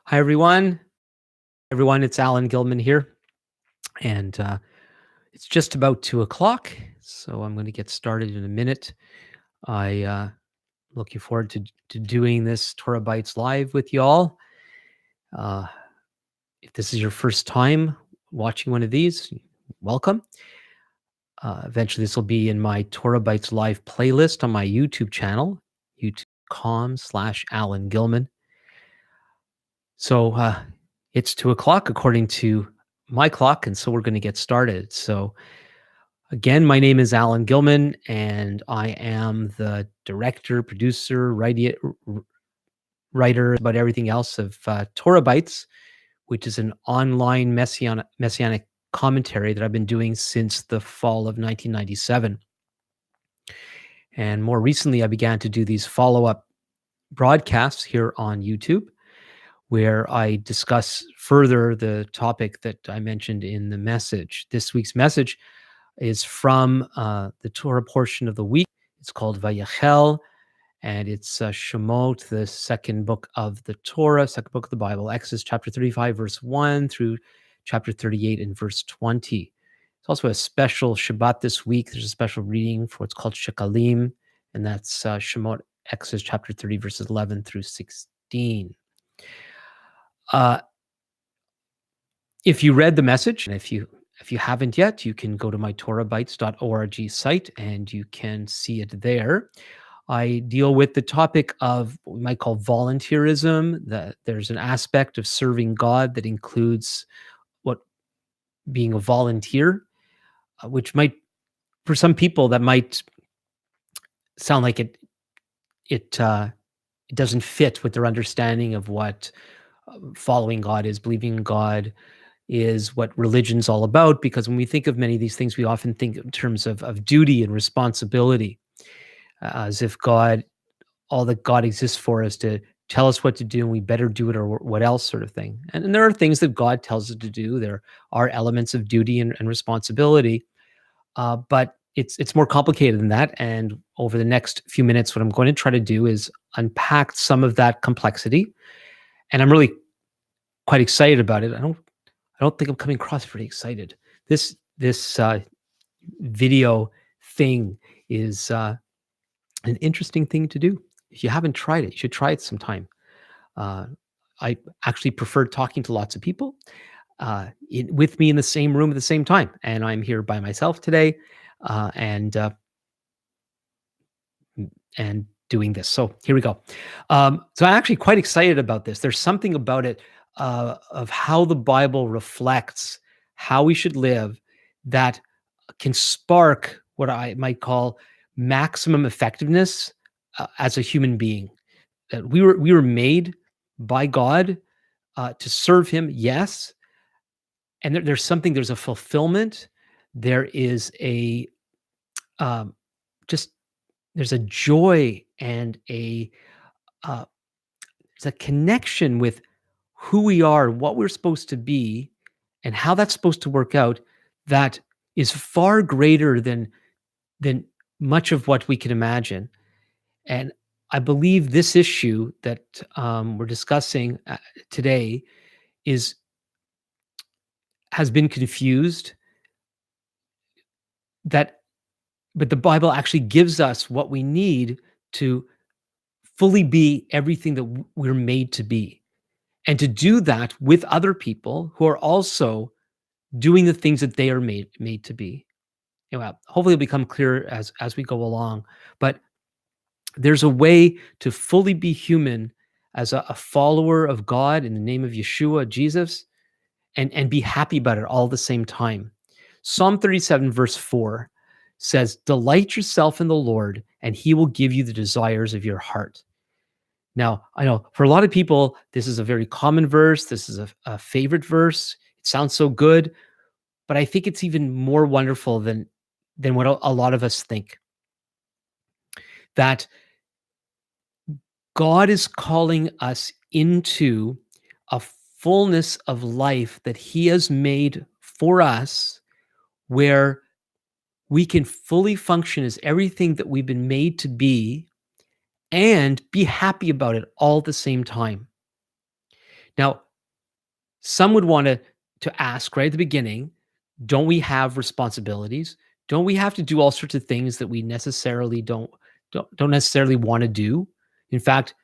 Hi, everyone. Everyone, it's Alan Gilman here, and it's just about 2 o'clock, so I'm going to get started in a minute. I looking forward to doing this TorahBytes live with y'all. Uh, if this is your first time watching one of these, welcome. Eventually, this will be in my TorahBytes live playlist on my YouTube channel, youtube.com/Alan Gilman. So it's 2 o'clock according to my clock, and so we're going to get started. So again, my name is Alan Gilman, and I am the director, producer, writer about everything else of TorahBytes, which is an online messianic commentary that I've been doing since the fall of 1997. And more recently, I began to do these follow-up broadcasts here on YouTube, where I discuss further the topic that I mentioned in the message. This week's message is from the Torah portion of the week. It's called Va-Yakhel, and it's Shemot, the second book of the Torah, second book of the Bible, Exodus chapter 35, verse 1 through chapter 38 and verse 20. It's also a special Shabbat this week. There's a special reading for what's called Shekalim, and that's Shemot, Exodus chapter 30, verses 11 through 16. If you read the message, and if you haven't yet, you can go to my TorahBytes.org site and you can see it there. I deal with the topic of what we might call volunteerism, that there's an aspect of serving God that includes what being a volunteer, which might, for some people, that might sound like it doesn't fit with their understanding of what following God is, believing in God is, what religion's all about. Because when we think of many of these things, we often think in terms of duty and responsibility, as if all that God exists for is to tell us what to do and we better do it, or what else, sort of thing. And there are things that God tells us to do. There are elements of duty and responsibility, but it's more complicated than that. And over the next few minutes, what I'm going to try to do is unpack some of that complexity. And I'm really quite excited about it. I don't think I'm coming across pretty excited. This video thing is an interesting thing to do. If you haven't tried it, you should try it sometime. I actually prefer talking to lots of people with me in the same room at the same time. And I'm here by myself today, and doing this. So here we go. So I'm actually quite excited about this. There's something about it, of how the Bible reflects how we should live, that can spark what I might call maximum effectiveness as a human being. That we were made by God to serve Him, yes, and there's a fulfillment. There is there's a joy and there's a connection with who we are, what we're supposed to be, and how that's supposed to work out, that is far greater than much of what we can imagine. And I believe this issue that we're discussing today has been confused. But the Bible actually gives us what we need to fully be everything that we're made to be, and to do that with other people who are also doing the things that they are made to be. Hopefully it'll become clear as we go along. But there's a way to fully be human as a follower of God in the name of Yeshua, Jesus, and be happy about it all at the same time. Psalm 37, verse 4 says, "Delight yourself in the Lord, and He will give you the desires of your heart." Now, I know for a lot of people, this is a very common verse. This is a favorite verse. It sounds so good, but I think it's even more wonderful than what a lot of us think. That God is calling us into a fullness of life that He has made for us, where we can fully function as everything that we've been made to be and be happy about it all at the same time. Now, some would want to ask right at the beginning, don't we have responsibilities? Don't we have to do all sorts of things that we necessarily don't necessarily want to do? In fact,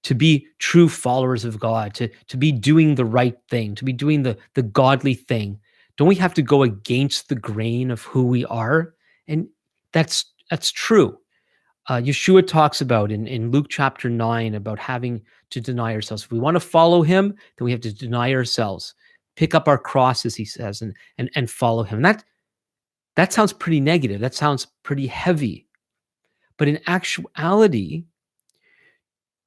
to be true followers of God, to be doing the right thing, to be doing the godly thing, don't we have to go against the grain of who we are? And that's true. Yeshua talks about in Luke chapter 9 about having to deny ourselves. If we want to follow him, then we have to deny ourselves, pick up our crosses, he says, and follow him. That sounds pretty negative. That sounds pretty heavy. But in actuality,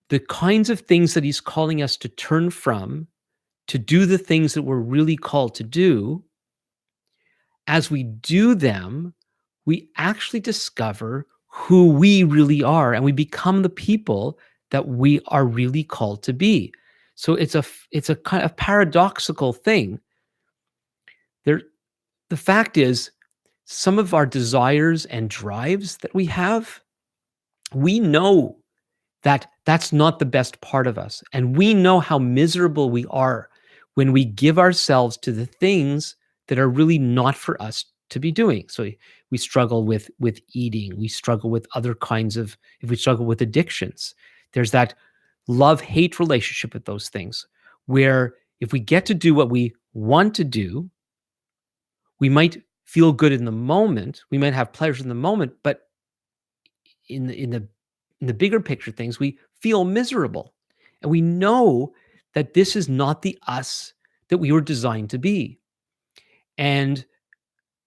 the kinds of things that he's calling us to turn from, to do the things that we're really called to do, as we do them, we actually discover who we really are and we become the people that we are really called to be. So it's a kind of paradoxical thing. There the fact is, some of our desires and drives that we have, we know that that's not the best part of us. And we know how miserable we are when we give ourselves to the things that are really not for us to be doing. So we struggle with eating, we struggle with other kinds of, if we struggle with addictions, there's that love-hate relationship with those things, where if we get to do what we want to do, we might feel good in the moment, we might have pleasure in the moment, but in the bigger picture things, we feel miserable. And we know that this is not the us that we were designed to be. And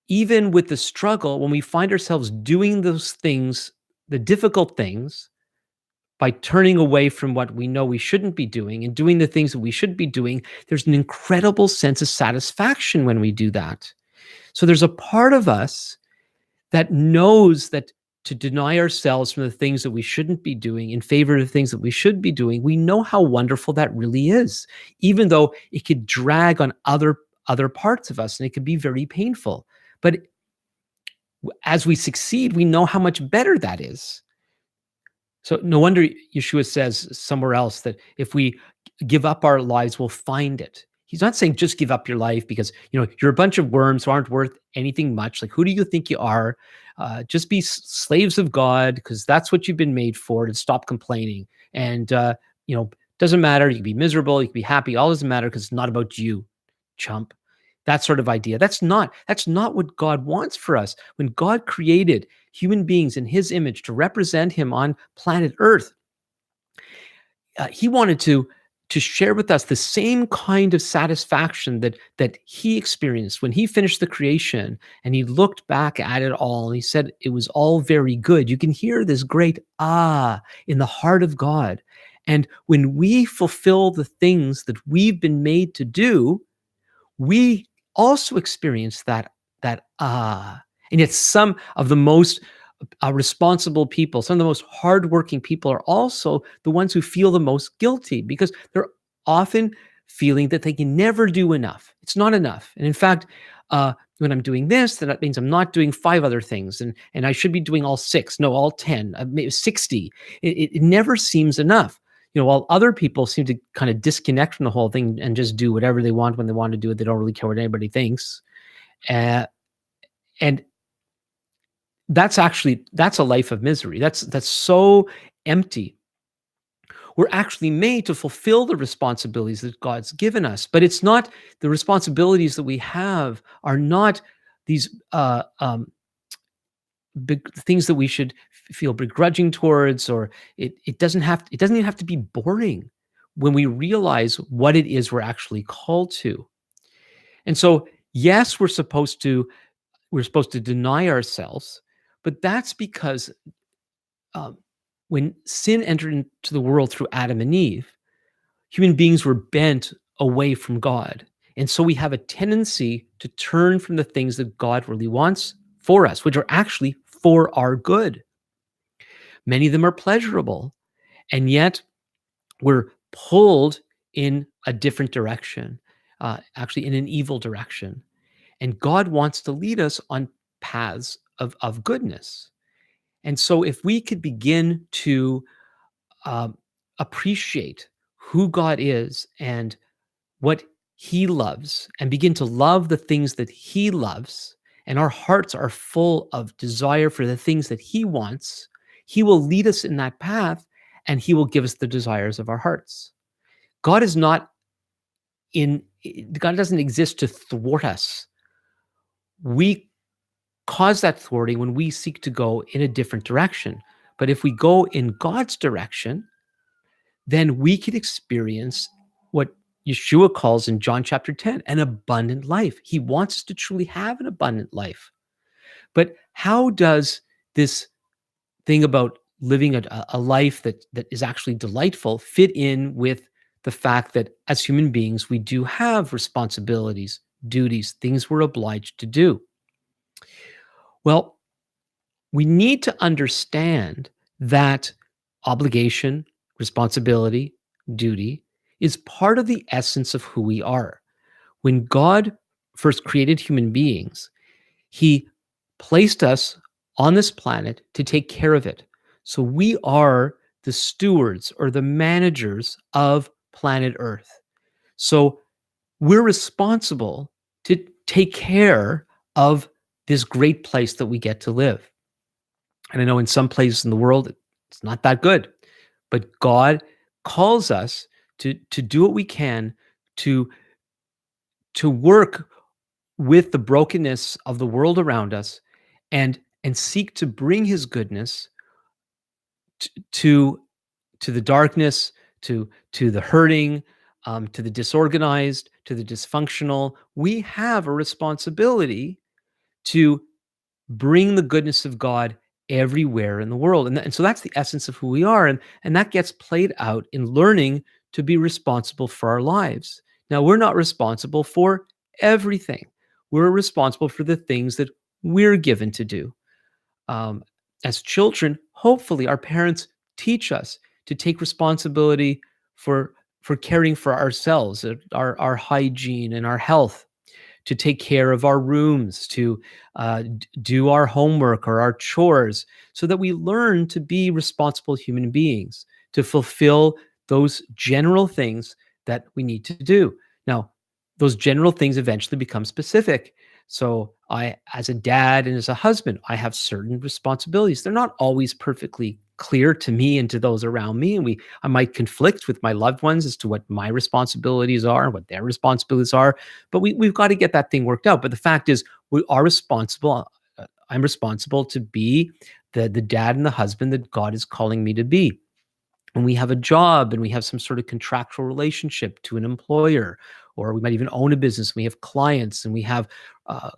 even with the struggle, when we find ourselves doing those things, the difficult things, by turning away from what we know we shouldn't be doing and doing the things that we should be doing, there's an incredible sense of satisfaction when we do that. So there's a part of us that knows that to deny ourselves from the things that we shouldn't be doing in favor of the things that we should be doing, we know how wonderful that really is, even though it could drag on other parts of us and it could be very painful. But as we succeed, we know how much better that is. So no wonder Yeshua says somewhere else that if we give up our lives, we'll find it. He's not saying just give up your life because you're a bunch of worms who aren't worth anything much. Like, who do you think you are? Just be slaves of God because that's what you've been made for. And stop complaining. And doesn't matter. You can be miserable. You can be happy. All doesn't matter because it's not about you, chump. That sort of idea. That's not what God wants for us. When God created human beings in his image to represent him on planet Earth, he wanted to share with us the same kind of satisfaction that he experienced when he finished the creation and he looked back at it all and he said it was all very good. You can hear this great in the heart of God. And when we fulfill the things that we've been made to do, we also experience that and yet some of the most responsible people, some of the most hardworking people are also the ones who feel the most guilty because they're often feeling that they can never do enough. It's not enough. And in fact, when I'm doing this, then that means I'm not doing 5 other things, and I should be doing all 6, no, all 10, maybe 60. It never seems enough. While other people seem to kind of disconnect from the whole thing and just do whatever they want when they want to do it. They don't really care what anybody thinks. And that's a life of misery. That's so empty. We're actually made to fulfill the responsibilities that God's given us, but it's not the responsibilities that we have are not these big things that we should feel begrudging towards, or it doesn't even have to be boring when we realize what it is we're actually called to. And so, yes, we're supposed to deny ourselves, but that's because when sin entered into the world through Adam and Eve, human beings were bent away from God. And so we have a tendency to turn from the things that God really wants for us, which are actually for our good. Many of them are pleasurable, and yet we're pulled in a different direction, actually in an evil direction. And God wants to lead us on paths of goodness. And so if we could begin to appreciate who God is and what he loves and begin to love the things that he loves, and our hearts are full of desire for the things that he wants, he will lead us in that path and he will give us the desires of our hearts. God is not in, God doesn't exist to thwart us. We cause that thwarting when we seek to go in a different direction. But if we go in God's direction, then we can experience what Yeshua calls in John chapter 10 an abundant life. He wants us to truly have an abundant life. But how does this thing about living a life that is actually delightful fit in with the fact that as human beings, we do have responsibilities, duties, things we're obliged to do? Well, we need to understand that obligation, responsibility, duty is part of the essence of who we are. When God first created human beings, he placed us on this planet to take care of it. So we are the stewards or the managers of planet Earth. So we're responsible to take care of this great place that we get to live. And I know in some places in the world, it's not that good, but God calls us to do what we can to work with the brokenness of the world around us and seek to bring his goodness to the darkness, to the hurting, to the disorganized, to the dysfunctional. We have a responsibility to bring the goodness of God everywhere in the world. And so that's the essence of who we are. And that gets played out in learning to be responsible for our lives. Now, we're not responsible for everything. We're responsible for the things that we're given to do. Um, as children, hopefully our parents teach us to take responsibility for caring for ourselves, our hygiene and our health, to take care of our rooms, to do our homework or our chores, so that we learn to be responsible human beings, to fulfill those general things that we need to do. Now, those general things eventually become specific. So I, as a dad and as a husband, I have certain responsibilities. They're not always perfectly clear to me and to those around me. And I might conflict with my loved ones as to what my responsibilities are, what their responsibilities are, but we've got to get that thing worked out. But the fact is, we are responsible. I'm responsible to be the dad and the husband that God is calling me to be. And we have a job and we have some sort of contractual relationship to an employer, or we might even own a business. We have clients and we have uh,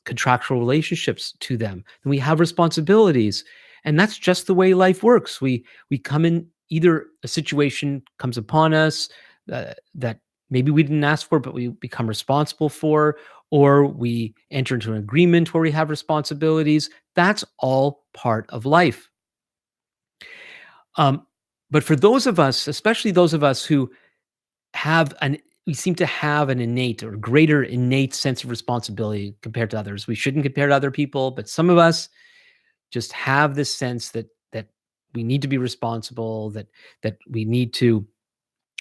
contractual relationships to them. And we have responsibilities. And that's just the way life works. We come in, either a situation comes upon us that maybe we didn't ask for, but we become responsible for, or we enter into an agreement where we have responsibilities. That's all part of life. Um, but for those of us, especially those of us who we seem to have an innate or greater innate sense of responsibility compared to others. We shouldn't compare to other people, but some of us just have this sense that we need to be responsible, that we need to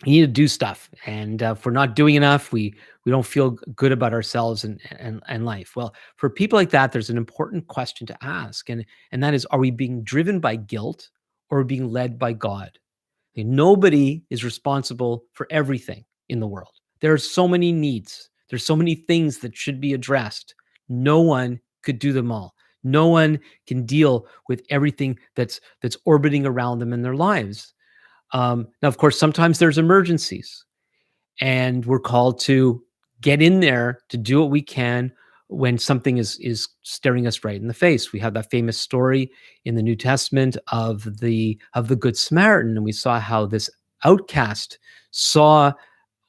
do stuff, and if we're not doing enough, we don't feel good about ourselves and life. Well, for people like that, there's an important question to ask, and that is: are we being driven by guilt or being led by God? Okay, nobody is responsible for everything in the world. There are so many needs. There's so many things that should be addressed. No one could do them all. No one can deal with everything that's orbiting around them in their lives. Now, of course, sometimes there's emergencies, and we're called to get in there to do what we can when something is staring us right in the face. We have that famous story in the New Testament of the Good Samaritan, and we saw how this outcast saw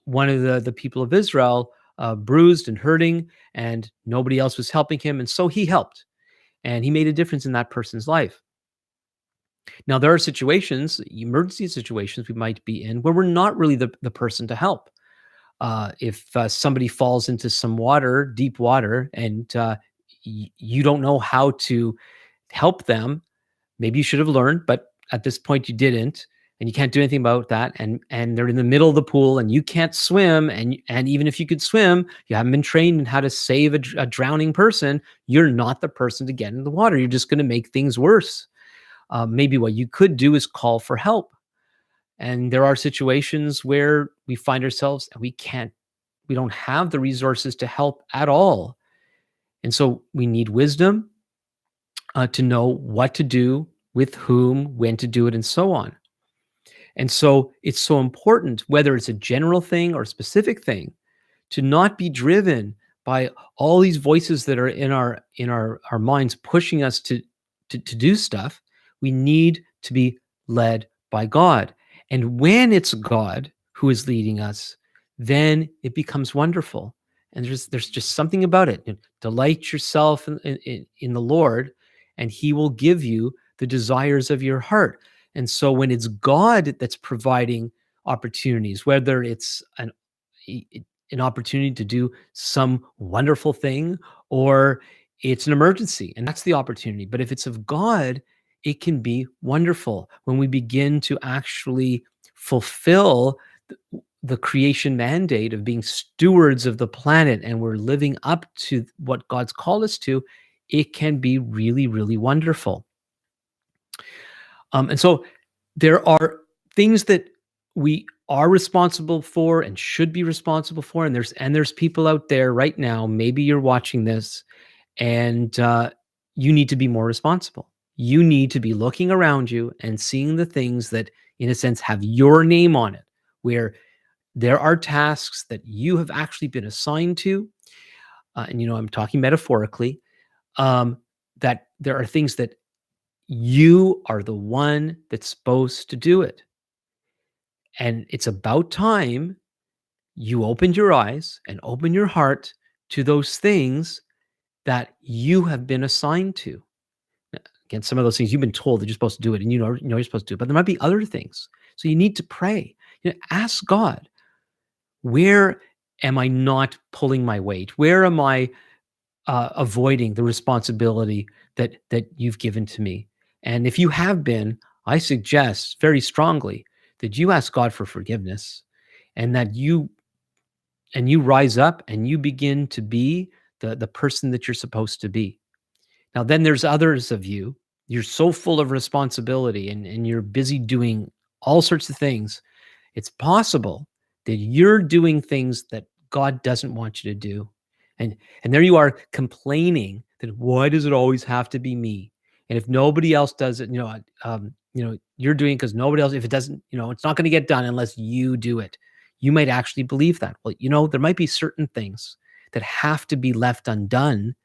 one of the people of Israel bruised and hurting, and nobody else was helping him, and so he helped, and he made a difference in that person's life. Now, there are situations, emergency situations we might be in, where we're not really the person to help. If somebody falls into some water, deep water, and you don't know how to help them, maybe you should have learned, but at this point you didn't, and you can't do anything about that, and they're in the middle of the pool and you can't swim, and even if you could swim, you haven't been trained in how to save a drowning person, you're not the person to get in the water. You're just going to make things worse. Maybe what you could do is call for help. And there are situations where we find ourselves and we don't have the resources to help at all. And so we need wisdom to know what to do, with whom, when to do it, and so on. And so it's so important, whether it's a general thing or a specific thing, to not be driven by all these voices that are in our minds pushing us to do stuff. We need to be led by God. And when it's God who is leading us, then it becomes wonderful. And there's just something about it. Delight yourself in the Lord, and He will give you the desires of your heart. And so when it's God that's providing opportunities, whether it's an opportunity to do some wonderful thing, or it's an emergency, and that's the opportunity. But if it's of God, it can be wonderful when we begin to actually fulfill the creation mandate of being stewards of the planet, and we're living up to what God's called us to. It can be really, really wonderful. And so there are things that we are responsible for and should be responsible for. And there's people out there right now, maybe you're watching this, and you need to be more responsible. You need to be looking around you and seeing the things that, in a sense, have your name on it, where there are tasks that you have actually been assigned to. And, I'm talking metaphorically, that there are things that you are the one that's supposed to do it. And it's about time you opened your eyes and open your heart to those things that you have been assigned to. Now, again, some of those things you've been told that you're supposed to do it, and you're supposed to do it, but there might be other things. So you need to pray. Ask God, where am I not pulling my weight? Where am I avoiding the responsibility that you've given to me? And if you have been, I suggest very strongly that you ask God for forgiveness, and that you rise up and you begin to be the person that you're supposed to be. Now, then there's others of you. You're so full of responsibility, and you're busy doing all sorts of things. It's possible that you're doing things that God doesn't want you to do. And there you are complaining that, why does it always have to be me? And if nobody else does it, you're doing it because nobody else, if it doesn't, it's not going to get done unless you do it. You might actually believe that. Well, there might be certain things that have to be left undone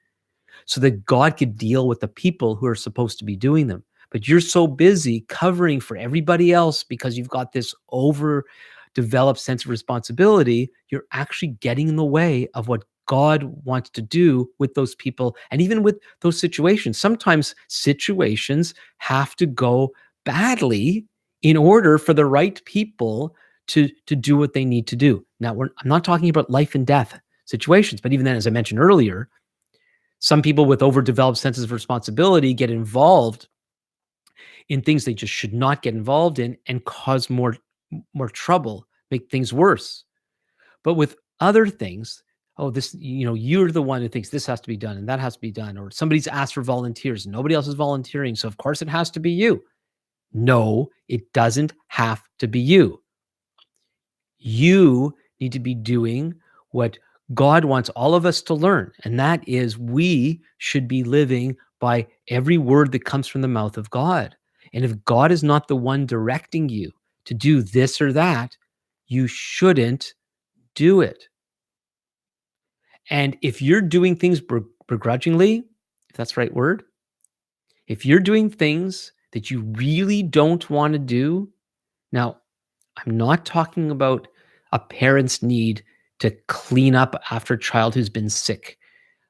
so that God could deal with the people who are supposed to be doing them. But you're so busy covering for everybody else because you've got this overdeveloped sense of responsibility, you're actually getting in the way of what God wants to do with those people, and even with those situations. Sometimes situations have to go badly in order for the right people to do what they need to do. Now, I'm not talking about life and death situations, but even then, as I mentioned earlier, some people with overdeveloped senses of responsibility get involved in things they just should not get involved in, and cause more trouble, make things worse. But with other things, you're the one who thinks this has to be done and that has to be done, or somebody's asked for volunteers and nobody else is volunteering, so of course it has to be you. No, it doesn't have to be you. You need to be doing what God wants all of us to learn, and that is we should be living by every word that comes from the mouth of God. And if God is not the one directing you to do this or that, you shouldn't do it. And if you're doing things begrudgingly, if that's the right word, if you're doing things that you really don't want to do, now, I'm not talking about a parent's need to clean up after a child who's been sick,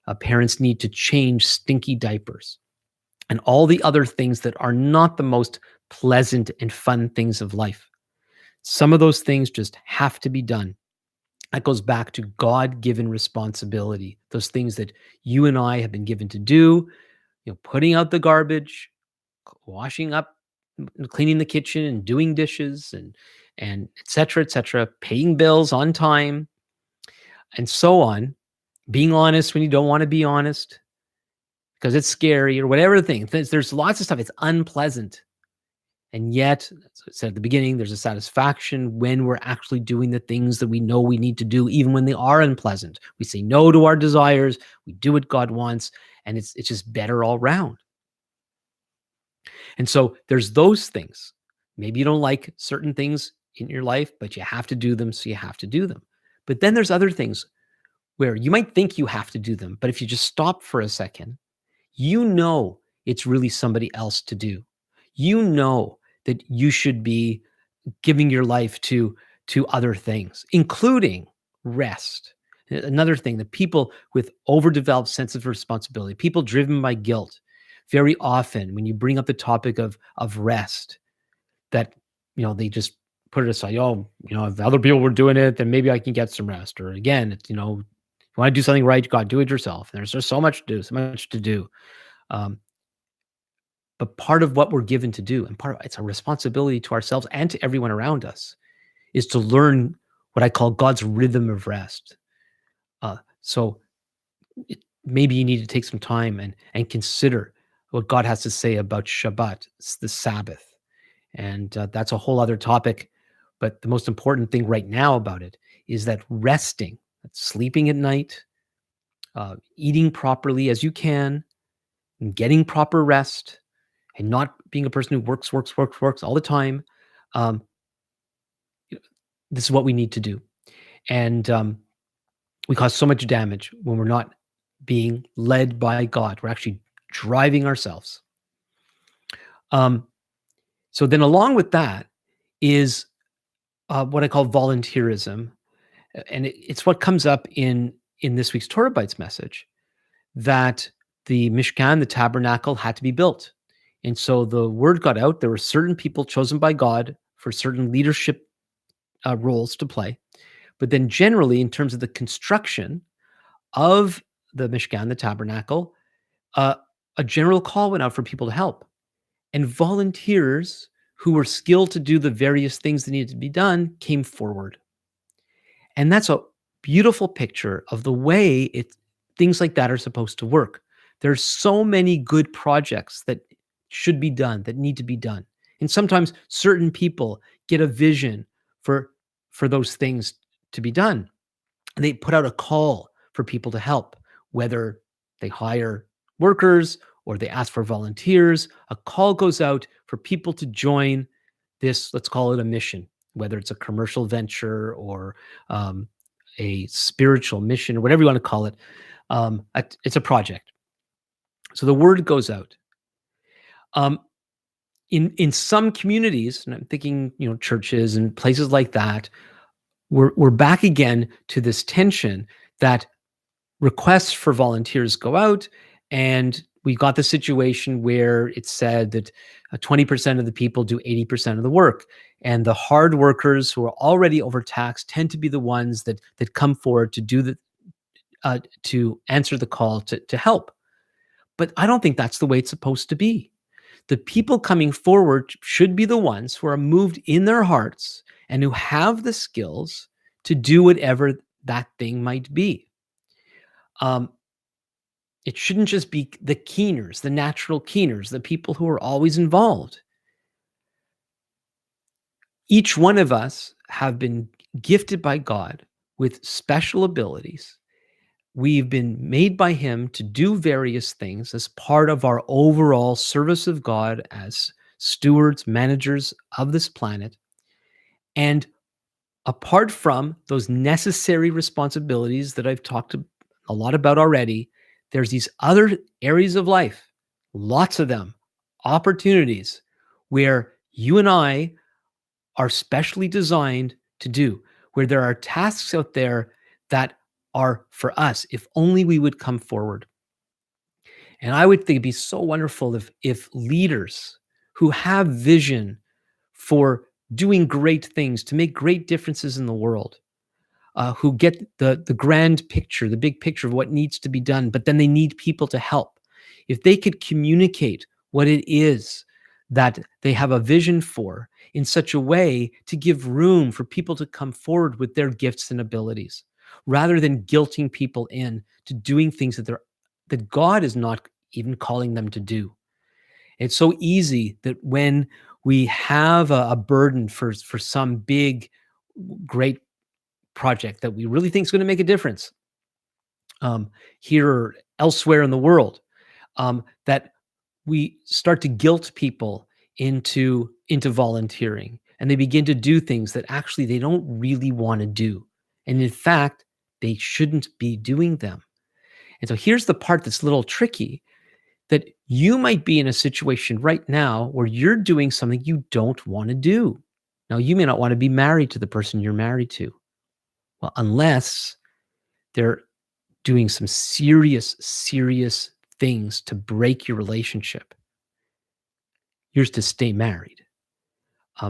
a parent's need to change stinky diapers, and all the other things that are not the most pleasant and fun things of life. Some of those things just have to be done. That goes back to God-given responsibility, those things that you and I have been given to do, putting out the garbage, washing up cleaning the kitchen and doing dishes and et cetera, paying bills on time, and so on, being honest when you don't want to be honest because it's scary or whatever the thing. There's lots of stuff. It's unpleasant. And yet, as I said at the beginning, there's a satisfaction when we're actually doing the things that we know we need to do, even when they are unpleasant. We say no to our desires. We do what God wants, and it's just better all round. And so there's those things. Maybe you don't like certain things in your life, but you have to do them, so you have to do them. But then there's other things where you might think you have to do them, but if you just stop for a second, you know it's really somebody else to do. You know that you should be giving your life to other things, including rest. Another thing, that people with overdeveloped sense of responsibility, people driven by guilt, very often when you bring up the topic of rest, that they just put it aside. Oh, if other people were doing it, then maybe I can get some rest. Or again, if you want to do something right, you got to do it yourself. There's just so much to do, so much to do. But part of what we're given to do, and it's a responsibility to ourselves and to everyone around us, is to learn what I call God's rhythm of rest. So maybe you need to take some time and consider what God has to say about Shabbat, the Sabbath. And that's a whole other topic. But the most important thing right now about it is that resting, sleeping at night, eating properly as you can, and getting proper rest, and not being a person who works all the time. This is what we need to do. And we cause so much damage when we're not being led by God. We're actually driving ourselves. So then along with that is what I call volunteerism. And it's what comes up in this week's TorahBytes message, that the Mishkan, the tabernacle, had to be built. And so the word got out. There were certain people chosen by God for certain leadership roles to play. But then generally, in terms of the construction of the Mishkan, the tabernacle, a general call went out for people to help. And volunteers who were skilled to do the various things that needed to be done came forward. And that's a beautiful picture of the way things like that are supposed to work. There's so many good projects that should be done, that need to be done. And sometimes certain people get a vision for those things to be done. And they put out a call for people to help, whether they hire workers or they ask for volunteers. A call goes out for people to join this, let's call it a mission, whether it's a commercial venture or a spiritual mission or whatever you want to call it. It's a project. So the word goes out. In some communities, and I'm thinking, churches and places like that, we're back again to this tension that requests for volunteers go out, and we got the situation where it said that 20% of the people do 80% of the work, and the hard workers who are already overtaxed tend to be the ones that come forward to do to answer the call to help. But I don't think that's the way it's supposed to be. The people coming forward should be the ones who are moved in their hearts and who have the skills to do whatever that thing might be. It shouldn't just be the keeners, the natural keeners, the people who are always involved. Each one of us have been gifted by God with special abilities. We've been made by Him to do various things as part of our overall service of God as stewards, managers of this planet. And apart from those necessary responsibilities that I've talked a lot about already, there's these other areas of life, lots of them, opportunities where you and I are specially designed to do, where there are tasks out there that are for us, if only we would come forward. And I would think it'd be so wonderful if leaders who have vision for doing great things, to make great differences in the world, who get the grand picture, the big picture of what needs to be done, but then they need people to help. If they could communicate what it is that they have a vision for in such a way to give room for people to come forward with their gifts and abilities, rather than guilting people in to doing things that God is not even calling them to do. It's so easy that when we have a burden for some big, great project that we really think is going to make a difference, here or elsewhere in the world, that we start to guilt people into volunteering, and they begin to do things that actually they don't really want to do, and in fact they shouldn't be doing them. And so here's the part that's a little tricky, that you might be in a situation right now where you're doing something you don't want to do. Now, you may not want to be married to the person you're married to. Well, unless they're doing some serious, serious things to break your relationship, you're to stay married.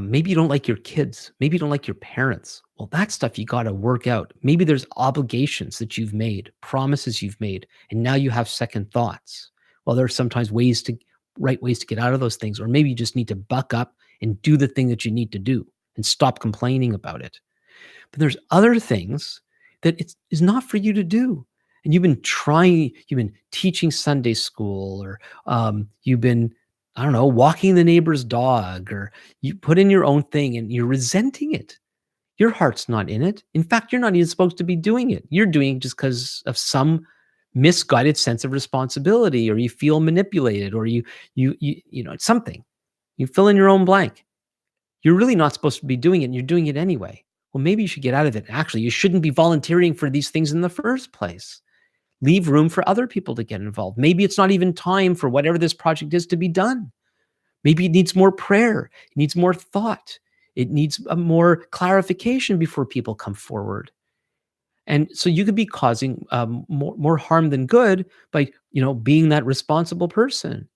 Maybe you don't like your kids. Maybe you don't like your parents. Well, that stuff you got to work out. Maybe there's obligations that you've made, promises you've made, and now you have second thoughts. Well, there are sometimes right ways to get out of those things, or maybe you just need to buck up and do the thing that you need to do and stop complaining about it. But there's other things that is not for you to do. And you've been teaching Sunday school, or you've been, I don't know, walking the neighbor's dog, or you put in your own thing and you're resenting it. Your heart's not in it. In fact, you're not even supposed to be doing it. You're doing it just because of some misguided sense of responsibility, or you feel manipulated, or it's something. You fill in your own blank. You're really not supposed to be doing it, and you're doing it anyway. Well, maybe you should get out of it. Actually, you shouldn't be volunteering for these things in the first place. Leave room for other people to get involved. Maybe it's not even time for whatever this project is to be done. Maybe it needs more prayer. It needs more thought. It needs more clarification before people come forward. And so you could be causing more harm than good by, being that responsible person.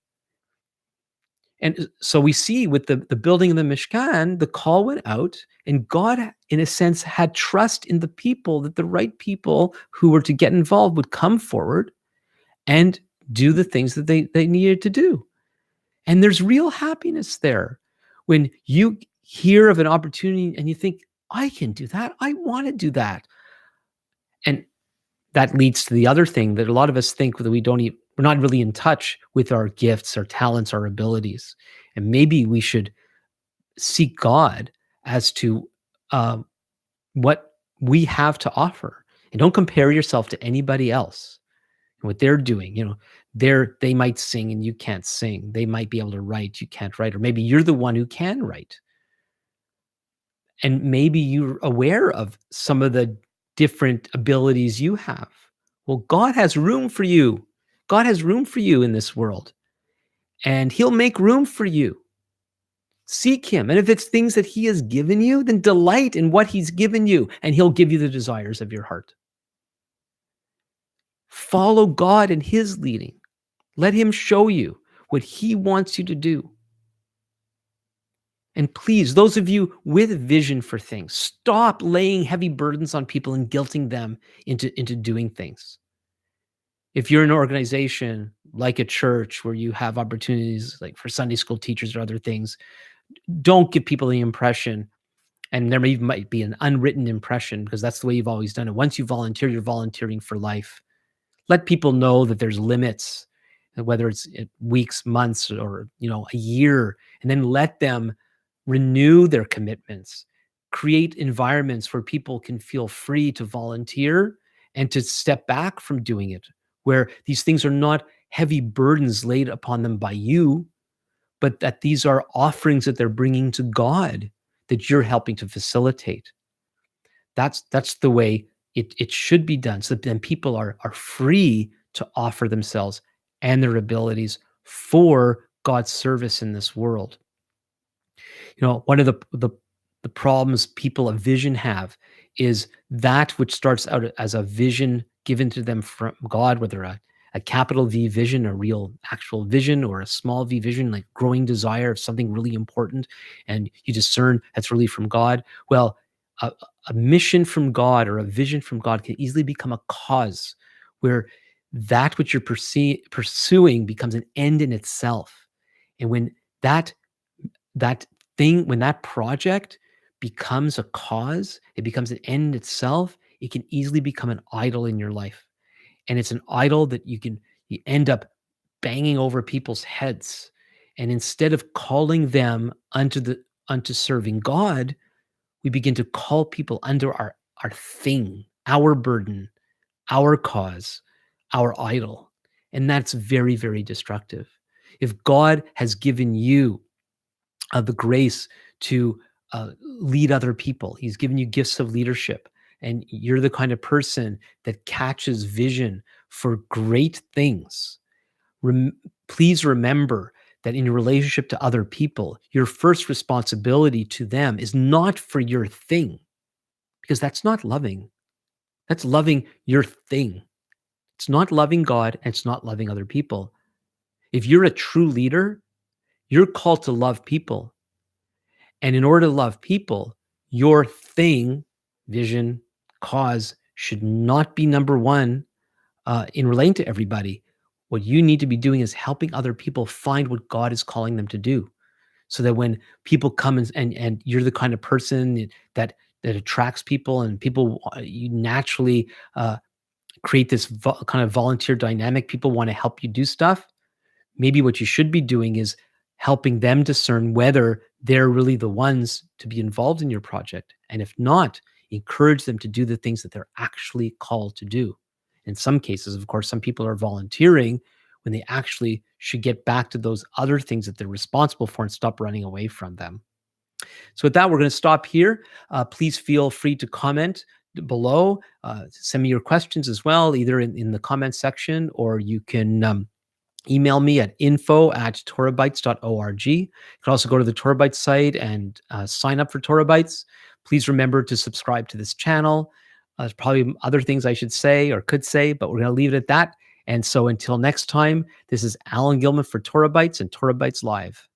And so we see with the building of the Mishkan, the call went out, and God, in a sense, had trust in the people, that the right people who were to get involved would come forward and do the things that they needed to do. And there's real happiness there when you hear of an opportunity and you think, I can do that. I want to do that. And that leads to the other thing that a lot of us think that we're not really in touch with our gifts, our talents, our abilities. And maybe we should seek God as to what we have to offer. And don't compare yourself to anybody else and what they're doing. They might sing and you can't sing. They might be able to write, you can't write. Or maybe you're the one who can write. And maybe you're aware of some of the different abilities you have. Well, God has room for you. God has room for you in this world. And he'll make room for you. Seek him. And if it's things that he has given you, then delight in what he's given you, and he'll give you the desires of your heart. Follow God in his leading. Let him show you what he wants you to do. And please, those of you with vision for things, stop laying heavy burdens on people and guilting them into doing things. If you're an organization like a church where you have opportunities like for Sunday school teachers or other things, don't give people the impression, and there might be an unwritten impression, because that's the way you've always done it. Once you volunteer, you're volunteering for life. Let people know that there's limits, whether it's weeks, months, or a year, and then let them renew their commitments. Create environments where people can feel free to volunteer and to step back from doing it, where these things are not heavy burdens laid upon them by you, but that these are offerings that they're bringing to God that you're helping to facilitate. That's the way it should be done. So then people are free to offer themselves and their abilities for God's service in this world. One of the problems people of vision have is that which starts out as a vision given to them from God, whether a capital V vision, a real actual vision, or a small v vision, like growing desire of something really important, and you discern that's really from God. Well, a mission from God or a vision from God can easily become a cause where that which you're pursuing becomes an end in itself. And when that that thing, when that project becomes a cause, it becomes an end itself, it can easily become an idol in your life. And it's an idol that you end up banging over people's heads. And instead of calling them unto serving God, we begin to call people under our thing, our burden, our cause, our idol. And that's very, very destructive. If God has given you the grace to lead other people, He's given you gifts of leadership, and you're the kind of person that catches vision for great things. Rem- Please remember that in your relationship to other people, your first responsibility to them is not for your thing, because that's not loving. That's loving your thing. It's not loving God, and it's not loving other people. If you're a true leader, you're called to love people. And in order to love people, your thing, vision, cause should not be number one in relating to everybody. What you need to be doing is helping other people find what God is calling them to do, so that when people come and you're the kind of person that attracts people, and people, you naturally create this kind of volunteer dynamic. People want to help you do stuff. Maybe what you should be doing is helping them discern whether they're really the ones to be involved in your project. And if not, encourage them to do the things that they're actually called to do. In some cases, of course, some people are volunteering when they actually should get back to those other things that they're responsible for and stop running away from them. So with that, we're going to stop here. Please feel free to comment below. Send me your questions as well, either in the comment section, or you can email me at info@TorahBytes.org. You can also go to the TorahBytes site and sign up for TorahBytes. Please remember to subscribe to this channel. There's probably other things I should say or could say, but we're going to leave it at that. And so until next time, this is Alan Gilman for TorahBytes and TorahBytes Live.